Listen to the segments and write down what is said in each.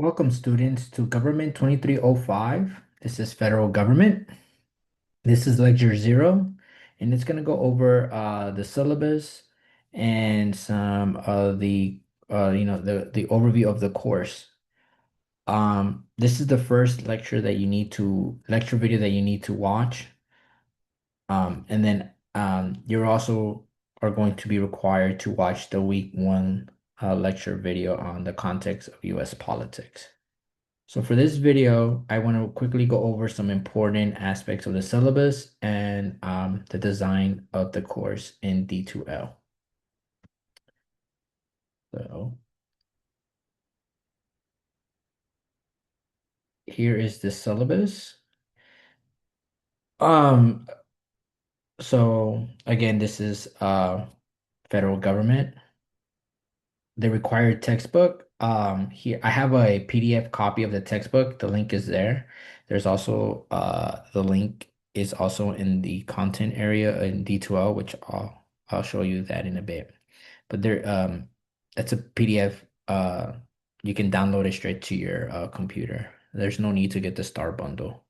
Welcome, students, to Government 2305. This is federal government. This is lecture zero, and it's going to go over the syllabus and some of the overview of the course. This is the first lecture video that you need to watch. And then you're also are going to be required to watch the week one lecture video on the context of U.S. politics. So for this video, I want to quickly go over some important aspects of the syllabus and the design of the course in D2L. So here is the syllabus. Um, so again, this is federal government. The required textbook. Here I have a PDF copy of the textbook. The link is there. There's also the link is also in the content area in D2L, which I'll show you that in a bit. But it's a PDF. You can download it straight to your computer. There's no need to get the Star bundle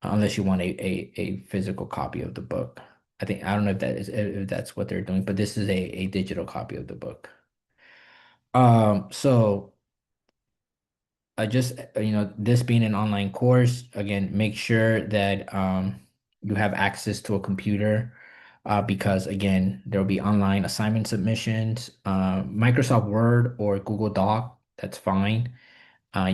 unless you want a physical copy of the book. I don't know if that's what they're doing, but this is a digital copy of the book. So I just, this being an online course, again, make sure that you have access to a computer because again, there will be online assignment submissions, Microsoft Word or Google Doc, that's fine. You're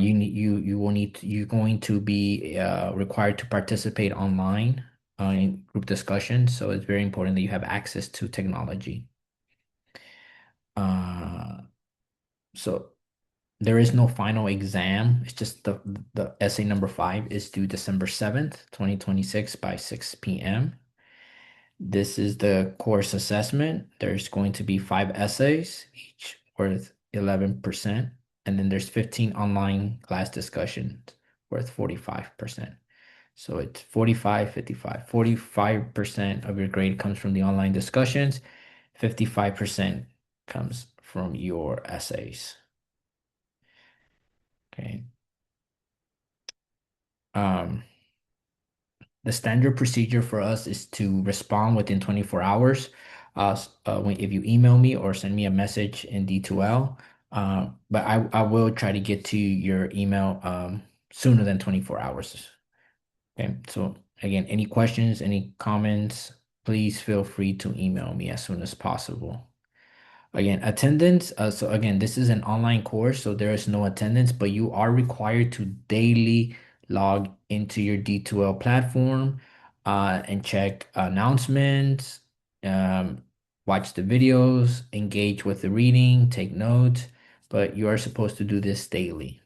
going to be required to participate online in group discussions, so it's very important that you have access to technology. Uh, so There is no final exam. It's just the essay number 5 is due December 7th, 2026 by 6 p.m. This is the course assessment. There's going to be 5 essays, each worth 11%. And then there's 15 online class discussions worth 45%. So it's 45, 55. 45% of your grade comes from the online discussions. 55% comes from your essays. Okay. Um, The standard procedure for us is to respond within 24 hours. If you email me or send me a message in D2L, but I will try to get to your email sooner than 24 hours. Okay, so again, any questions, any comments, please feel free to email me as soon as possible. Again, attendance. So again, this is an online course, so there is no attendance, but you are required to daily log into your D2L platform and check announcements, um, watch the videos, engage with the reading, take notes, but you are supposed to do this daily.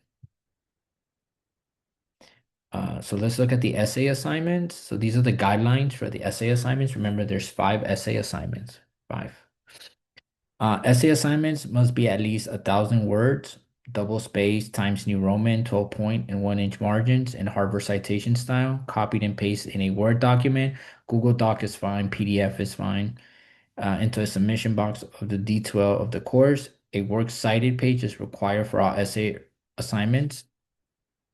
So let's look at the essay assignments. So these are the guidelines for the essay assignments. Remember, there's 5 essay assignments. 5. Essay assignments must be at least 1,000 words, double space, Times New Roman, 12 point and 1 inch margins in Harvard citation style, copied and pasted in a Word document. Google Doc is fine, PDF is fine. Into a submission box of the D2L of the course. A works cited page is required for all essay assignments.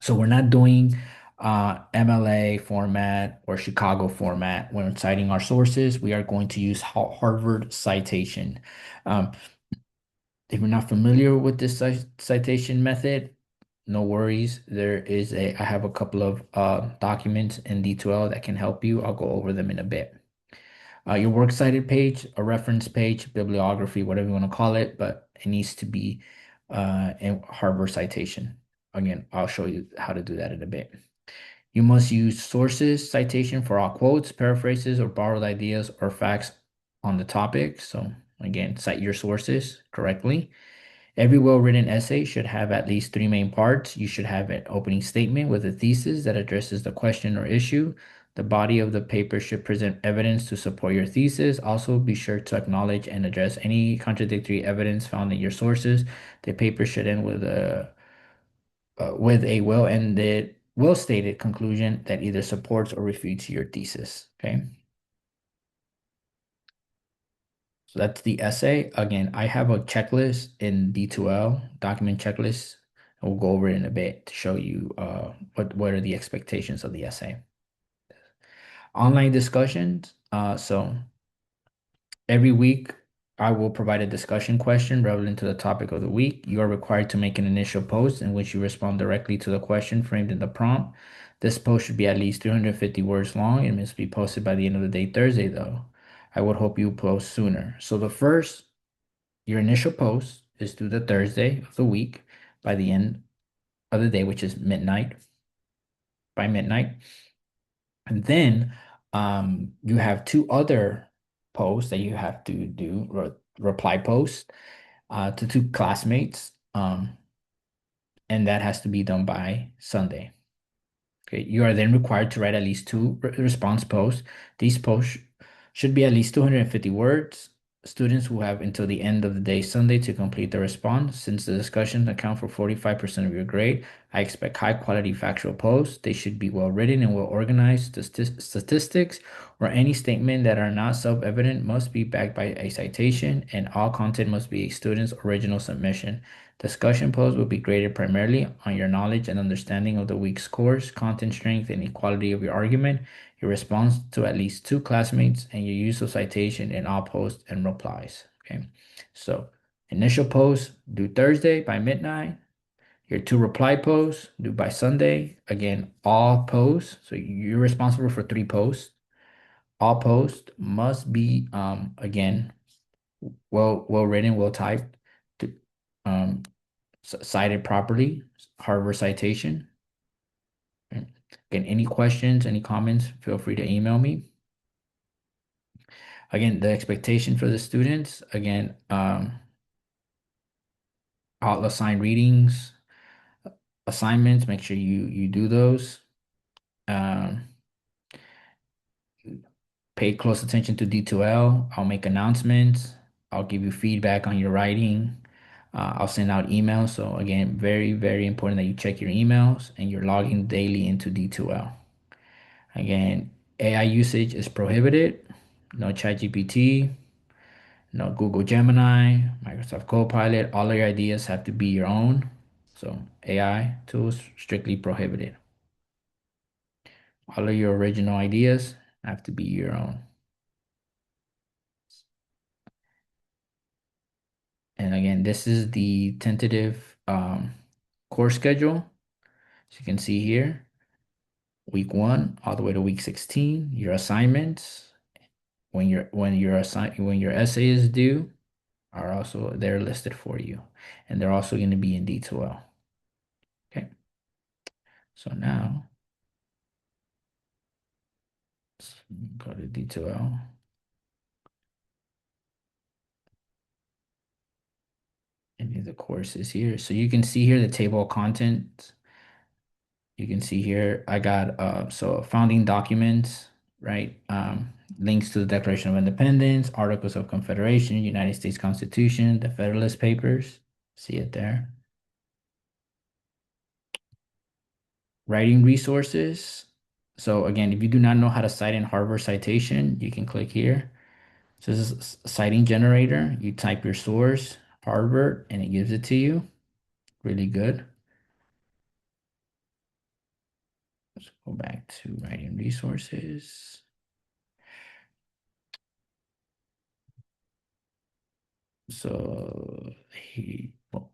So we're not doing MLA format or Chicago format when citing our sources. We are going to use Harvard citation. Um, if you're not familiar with this citation method, no worries. I have a couple of documents in D2L that can help you. I'll go over them in a bit. Your works cited page, a reference page, bibliography, whatever you want to call it, but it needs to be in Harvard citation. Again, I'll show you how to do that in a bit. You must use sources citation for all quotes, paraphrases, or borrowed ideas or facts on the topic. So again, cite your sources correctly. Every well-written essay should have at least 3 main parts. You should have an opening statement with a thesis that addresses the question or issue. The body of the paper should present evidence to support your thesis. Also, be sure to acknowledge and address any contradictory evidence found in your sources. The paper should end with a well-stated conclusion that either supports or refutes your thesis. Okay. So that's the essay. Again, I have a checklist in D2L, document checklist We'll go over it in a bit to show you what are the expectations of the essay. Online discussions. So every week, I will provide a discussion question relevant to the topic of the week. You are required to make an initial post in which you respond directly to the question framed in the prompt. This post should be at least 350 words long and must be posted by the end of the day Thursday, though. I would hope you post sooner. So your initial post is due the Thursday of the week by the end of the day, which is midnight, by midnight. And then you have two other posts that you have to do, reply posts to two classmates, and that has to be done by Sunday. Okay, you are then required to write at least two response posts. These posts should be at least 250 words. Students will have until the end of the day Sunday to complete the response. Since the discussions account for 45% of your grade, I expect high quality factual posts. They should be well written and well organized. The statistics or any statement that are not self-evident must be backed by a citation, and all content must be a student's original submission. Discussion posts will be graded primarily on your knowledge and understanding of the week's course, content strength, and equality of your argument, your response to at least two classmates, and your use of citation in all posts and replies. Okay, so initial post due Thursday by midnight. Your two reply posts due by Sunday. Again, all posts. So you're responsible for three posts. All posts must be again well written, well typed, to um cited properly, Harvard citation. Okay. Again, any questions, any comments, feel free to email me. Again, the expectation for the students, again, all assigned readings, assignments, make sure you do those. Um, Pay close attention to D2L. I'll make announcements. I'll give you feedback on your writing. I'll send out emails. So again, very, very important that you check your emails and you're logging daily into D2L. Again, AI usage is prohibited. No ChatGPT, no Google Gemini, Microsoft Copilot. All of your ideas have to be your own. So AI tools strictly prohibited. All of your original ideas have to be your own. And again, this is the tentative course schedule. As you can see here, week 1 all the way to week 16, your assignments, when your essay is due, are also they're listed for you, and they're also going to be in D2L. Okay, so now let's go to D2L. Any of the courses here, so you can see here the table of contents. You can see here I got so founding documents, right? Links to the Declaration of Independence, Articles of Confederation, United States Constitution, the Federalist Papers. See it there. Writing resources. So again, if you do not know how to cite in Harvard Citation, you can click here. So this is a citing generator. You type your source, Harvard, and it gives it to you. Really good. Let's go back to writing resources. So well,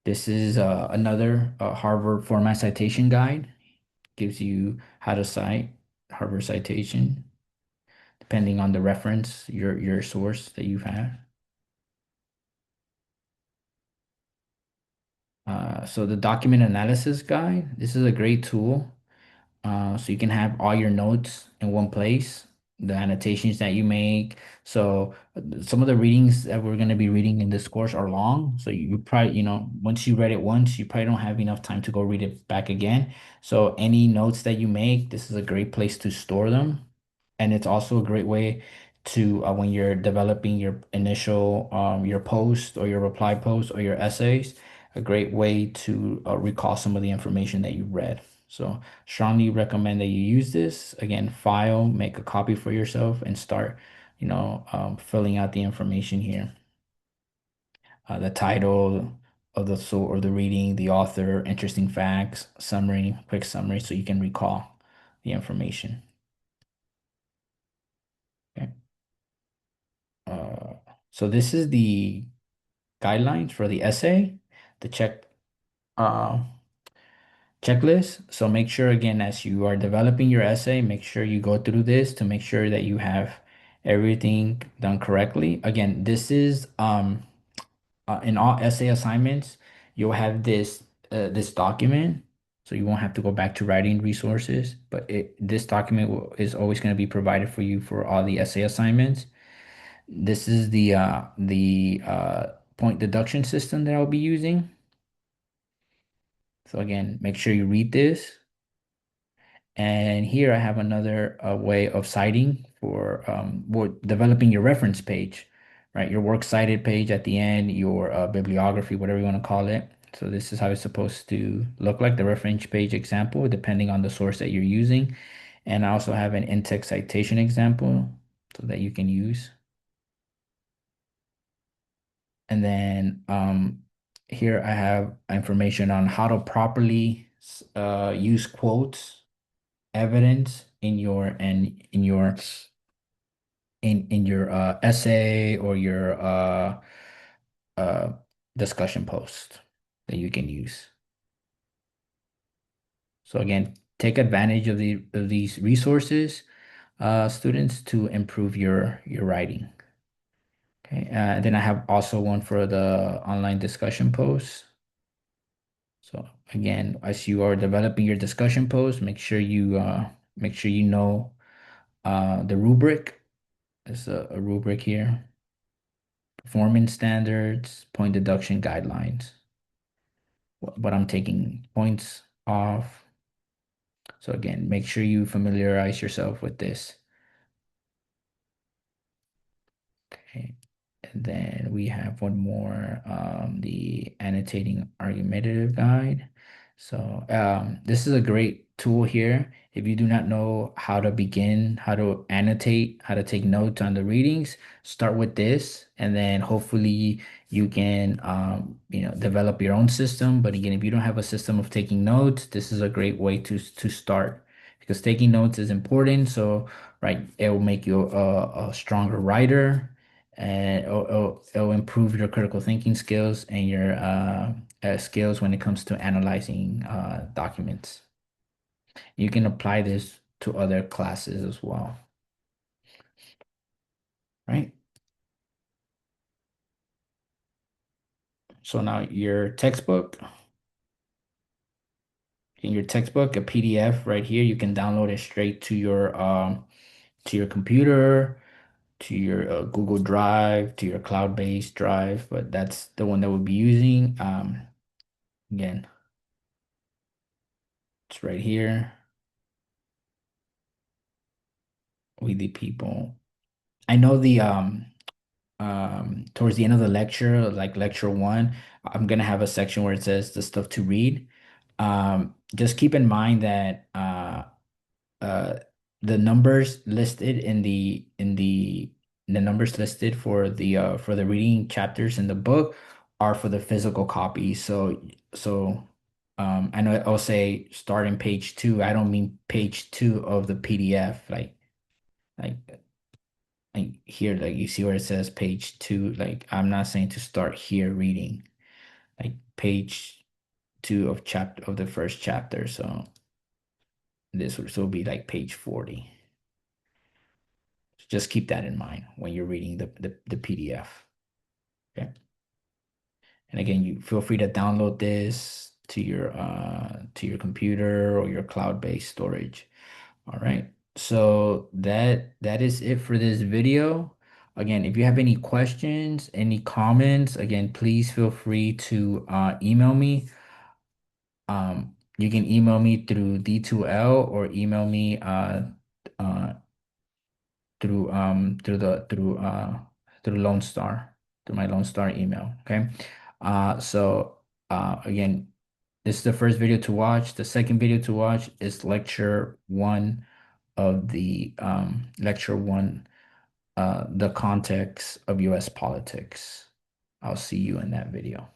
this is another Harvard format citation guide. Gives you how to cite Harvard citation, depending on the reference, your source that you have. So the document analysis guide, this is a great tool. So you can have all your notes in one place, the annotations that you make. So some of the readings that we're going to be reading in this course are long. So you probably, once you read it once, you probably don't have enough time to go read it back again. So any notes that you make, this is a great place to store them. And it's also a great way to, when you're developing your initial, your post or your reply post or your essays, a great way to recall some of the information that you read. So strongly recommend that you use this. Again, file, make a copy for yourself and start, filling out the information here. the title of the so or the reading, the author, interesting facts, summary, quick summary, so you can recall the information. Okay. Uh, so this is the guidelines for the essay, the uh, checklist. So make sure again, as you are developing your essay, make sure you go through this to make sure that you have everything done correctly. Again, this is in all essay assignments, you'll have this document, so you won't have to go back to writing resources. But this document is always going to be provided for you for all the essay assignments. This is the point deduction system that I'll be using. So again, make sure you read this. And here I have another way of citing for developing your reference page, right? Your works cited page at the end, your bibliography, whatever you want to call it. So this is how it's supposed to look like, the reference page example, depending on the source that you're using. And I also have an in-text citation example so that you can use. And then here I have information on how to properly use quotes, evidence in your essay or your uh, discussion post that you can use. So again, take advantage of these resources, students, to improve your writing. Okay, then I have also one for the online discussion posts. So again, as you are developing your discussion post, make sure you know the rubric. There's a rubric here. Performance standards, point deduction guidelines. But I'm taking points off. So again, make sure you familiarize yourself with this. Okay. And then we have one more, the annotating argumentative guide. So this is a great tool here. If you do not know how to begin, how to annotate, how to take notes on the readings, start with this, and then hopefully you can develop your own system. But again, if you don't have a system of taking notes, this is a great way to start, because taking notes is important. So right, it will make you a stronger writer, and it'll improve your critical thinking skills and your skills when it comes to analyzing documents. You can apply this to other classes as well, right? So now your textbook, a PDF right here, you can download it straight to your computer, to your Google Drive, to your cloud-based drive, but that's the one that we'll be using. Again, it's right here. We the people. I know the towards the end of the lecture, like lecture one, I'm gonna have a section where it says the stuff to read. Just keep in mind that uh the numbers listed in the numbers listed for the reading chapters in the book are for the physical copy. So I know I'll say starting page two. I don't mean page two of the PDF, like here, like you see where it says page two. Like I'm not saying to start here reading, like page two of chapter of the first chapter. So this would still be like page 40. So just keep that in mind when you're reading the PDF. Okay. And again, you feel free to download this to your computer or your cloud-based storage. All right. So that is it for this video. Again, if you have any questions, any comments, again, please feel free to email me. You can email me through D2L or email me uh, through Lone Star, through my Lone Star email. Okay. Again, this is the first video to watch. The second video to watch is lecture one of the lecture one, the context of US politics. I'll see you in that video.